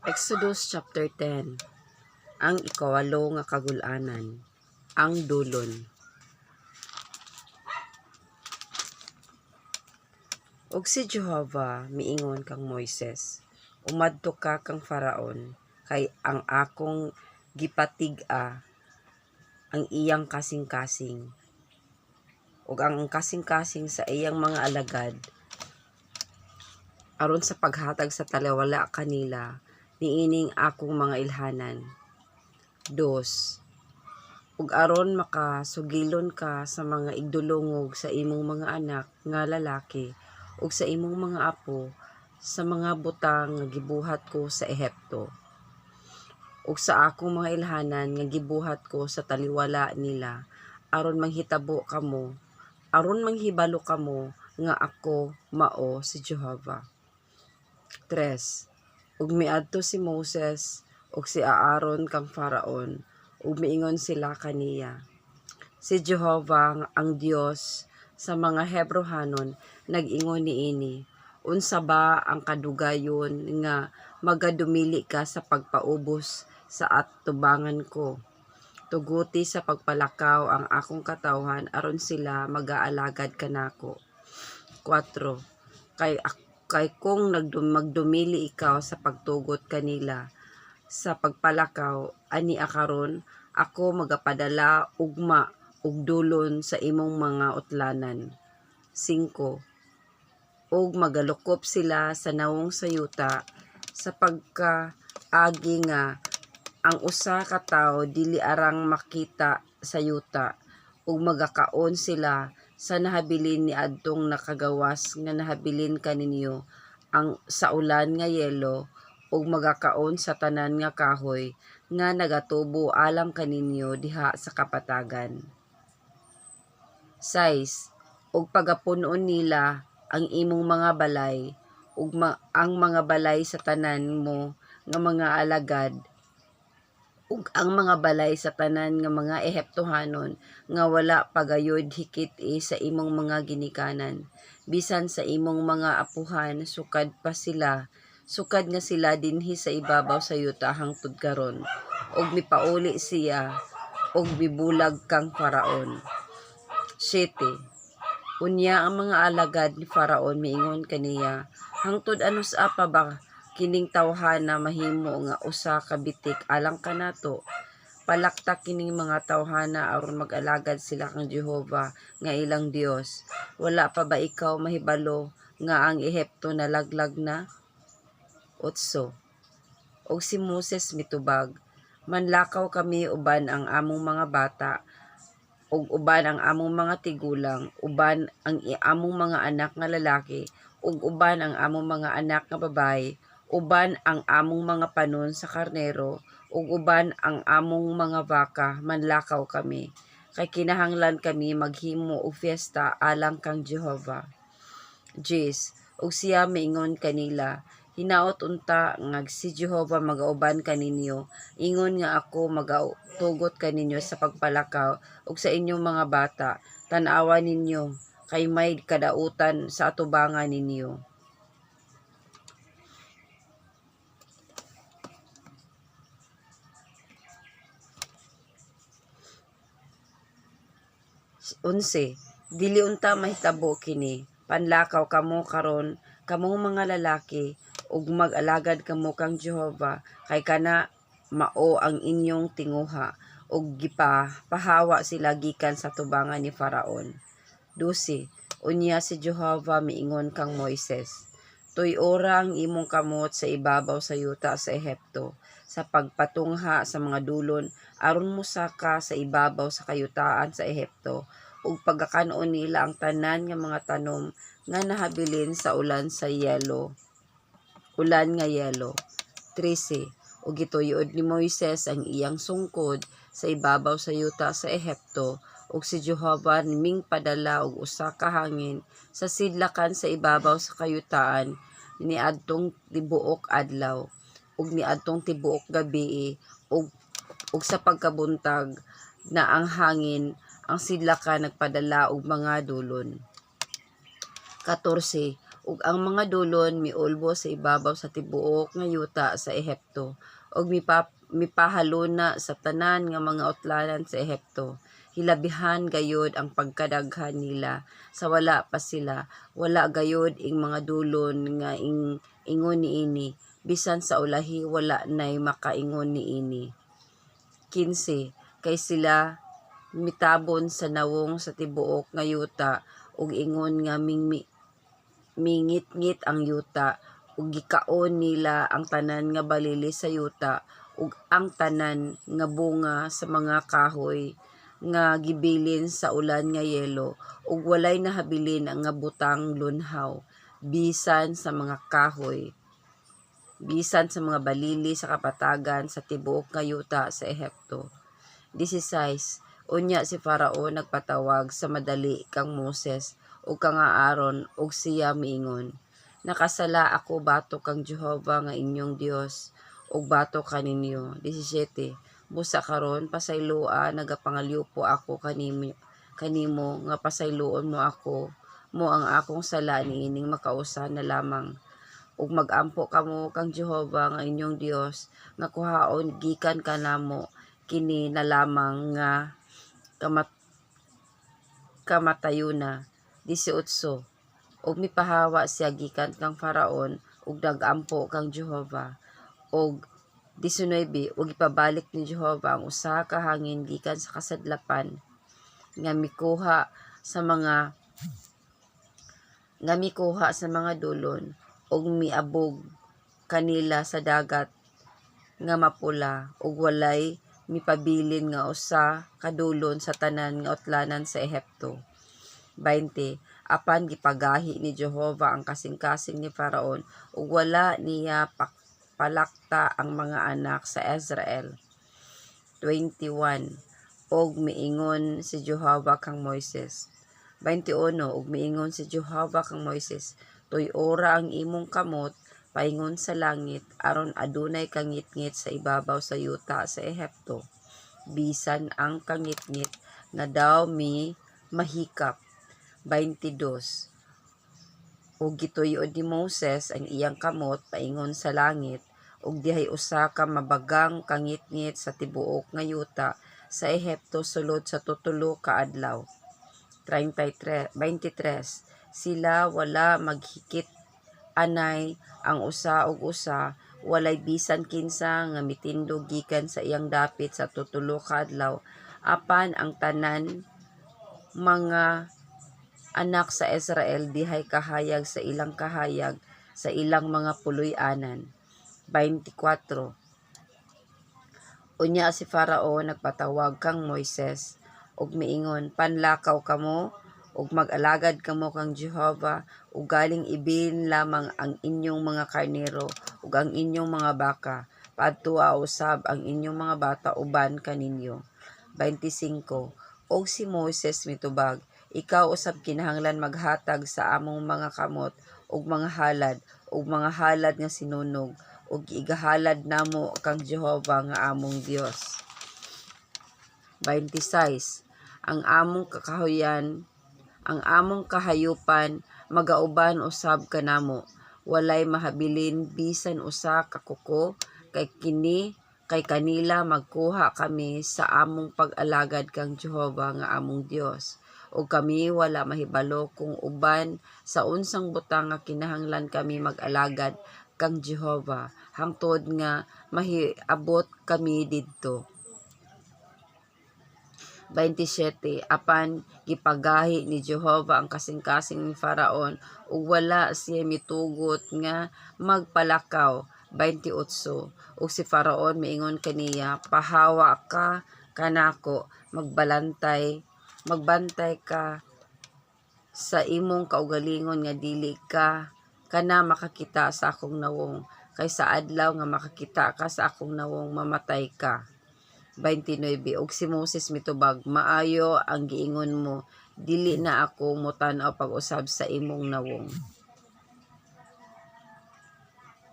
Exodus chapter 10. Ang ikawalo nga kagul-anan, ang dulon. Og si Jehovah miingon kang Moises, umadto ka kang Faraon, kay ang akong gipatig-a ang iyang kasing-kasing, ug ang kasing-kasing sa iyang mga alagad, aron sa paghatag sa taliwala kanila, niining akong mga ilhanan. 2. Ug aron makasugilon ka sa mga igdulungog sa imong mga anak nga lalaki ug sa imong mga apo sa mga butang nga gibuhat ko sa Ehipto ug sa akong mga ilhanan nga gibuhat ko sa taliwala nila, aron manghitabo kamo, aron manghibalo kamo nga ako mao si Jehovah. 3. Ug miadto si Moses ug si Aaron kang Faraon, ug miingon sila kaniya, si Jehovah ang Dios sa mga Hebrohanon nag-ingon niini, unsa ba ang kadugayon nga magadumili ka sa pagpaubos sa atubangan ko? Tuguti sa pagpalakaw ang akong katawhan aron sila mag-aalagad kanako. 4. Kay kung magdumili ikaw sa pagtugot kanila sa pagpalakaw, ani akaron ako magapadala ugma ug dulon sa imong mga utlanan. 5. Ug magalukop sila sa nawong sayuta sa pagkaagi nga ang usa ka tawo dili arang makita sa yuta, ug magakaon sila sa nahabilin ni adtong nakagawas nga nahabilin kaninyo ang sa ulan nga yelo, ug magakaon sa tanan nga kahoy nga nagatubo alang kaninyo diha sa kapatagan. 6. Ug pagapunon nila ang imong mga balay ug ang mga balay sa tanan mo nga mga alagad ug ang mga balay sa tanan nga mga Ehiptohanon nga wala pagayod hikit sa imong mga ginikanan, bisan sa imong mga apuhan sukad nga sila dinhi sa ibabaw sa yuta hangtod karon, ug mipauli siya ug bibulag kang Faraon. 7. Unya ang mga alagad ni Faraon miingon kaniya, hangtod ano sa pa ba kining tawhana mahimo nga usa ka bitik alang kanato? Palaktak kining mga tawhana aron mag-alagad sila kang Jehovah nga ilang Dios. Wala pa ba ikaw mahibalo nga ang Ehipto nalaglag na? 8. Og si Moses mitubag, manlakaw kami uban ang among mga bata ug uban ang among mga tigulang, uban ang among mga anak nga lalaki ug uban ang among mga anak nga babaye, uban ang among mga panon sa karnero ug uban ang among mga baka, manlakaw kami, kay kinahanglan kami maghimo og fiesta alang kang Jehovah. 10. Ug siya miingon kanila, hinaot unta nga si Jehovah magauban kaninyo, ingon nga ako magatugot kaninyo sa pagpalakaw ug sa inyong mga bata, tan-awa ninyo kay may kadautan sa atubangan ninyo. Unse, dili unta mahitabo kini, panlakaw kamo karon kamong mga lalaki ug mag-alagad kamo kang Jehovah, kay kana mao ang inyong tinguha, ug gipahawa sila gikan sa tubangan ni Faraon. 12. Unya si Jehovah miingon kang Moises, tuy-ora ang imong kamot sa ibabaw sa yuta sa Ehipto sa pagpatungha sa mga dulon aron musaka sa ibabaw sa kayutaan sa Ehipto ug pagkakanon nila ang tanan nga mga tanom nga nahabilin sa ulan nga yelo. 13. Ug gituyod ni Moises ang iyang sungkod sa ibabaw sa yuta sa Ehipto, ug si Jehovah ming padala og usa ka hangin sa sidlakan sa ibabaw sa kayutaan niadtong tibuok adlaw ug niadtong tibuok gabii ug sa pagkabuntag na ang hangin ang sidlakan nagpadala og mga dulon. 14. ug ang mga dulon miulbo sa ibabaw sa tibuok nga yuta sa Ehipto, ug mipahaluna sa tanan nga mga utlanan sa Ehipto. Hilabihan gayud ang pagkadaghan nila sa wala pa sila, wala gayud ing mga dulon nga ingon niini, bisan sa ulahi wala nay makaingon niini. 15 Kay sila mitabon sa nawong sa tibuok nga yuta, ug ingon nga mingit-ngit ang yuta, ug gikaon nila ang tanan nga balili sa yuta, ug ang tanan nga bunga sa mga kahoy nga gibilin sa ulan nga yelo, ug walay nahabilin ang nga butang lunhaw, bisan sa mga kahoy, bisan sa mga balili sa kapatagan sa tibuok nga yuta sa Ehipto. 16 Unya si Farao nagpatawag sa madali kang Moses ug kang Aaron, ug siya miingon, nakasala ako bato kang Jehova nga inyong Dios, ug bato kaninyo. 17 Busa karon pasayloa nagapangalyupo ako kanimo nga pasayloon mo ako mo ang akong sala niining makausa na lamang, ug magampo kamo kang Jehova nga inyong Dios nga kuhaon gikan kanamo kini na lamang nga kamatayuna. 18 ug mipahawa siya gikan kang Faraon, ug nagampo kang Jehova. Og 19 ug ipabalik ni Jehova ang usa ka hangin gikan sa kasadlapan nga mikuha sa mga dulon, ug miabog kanila sa dagat nga mapula, ug walay mipabilin nga usa ka dulon sa tanan nga utlanan sa Ehipto. 20 Apan gipagahi ni Jehova ang kasing-kasing ni Faraon, ug wala niya palakta ang mga anak sa Israel. 21 Og miingon si Jehova kang Moises. 21 Og miingon si Jehova kang Moises, tuy-ora ang imong kamot paingon sa langit, aron adunay kangit-ngit sa ibabaw sa yuta sa Ehipto, bisan ang kangit-ngit nga daw mahikap. 22 ug gituyod ni Moses ang iyang kamot paingon sa langit, ug dihay usa ka mabagang kangit-ngit sa tibuok nga yuta sa Ehipto sulod sa tutulo ka adlaw. 23 Sila wala maghikit anay ang usa ug usa, walay bisan kinsa nga mitindog gikan sa iyang dapit sa tutulo ka adlaw, apan ang tanan mga anak sa Israel dihay kahayag sa ilang kahayag sa ilang mga puloy-anan. 24 Unya si Farao nagpatawag kang Moises, ug miingon, panlakaw kamo ug mag-alagad kamo kang Jehova, ug galing ibilin lamang ang inyong mga karnero ug ang inyong mga baka, paadtoa usab ang inyong mga bata uban kaninyo. 25 Og si Moses mitubag, ikaw usab kinahanglan maghatag sa among mga kamot ug mga halad nga sinunog, ug igahalad namo kang Jehova nga among Dios. 26 Ang among kahayupan magauban usab kanamo, walay mahabilin bisan usa ka kuko, kay kanila magkuha kami sa among pag-alagad kang Jehova nga among Dios, ug kami wala mahibalo kung uban sa unsang butang nga kinahanglan kami mag-alagad kang Jehova hangtod nga mahiabot kami didto. 27 Apan gipagahi ni Jehova ang kasing-kasing ni Faraon, ug wala siya mitugot nga magpalakaw. 28 Ug si Faraon miingon kaniya, pahawa ka kanako, magbantay ka sa imong kaugalingon nga dili ka kana makakita sa akong nawong, kay sa adlaw nga makakita ka sa akong nawong mamatay ka. 29 Og si Moses mitubag, maayo ang giingon mo, dili na ako motanaw pag-usab sa imong nawong.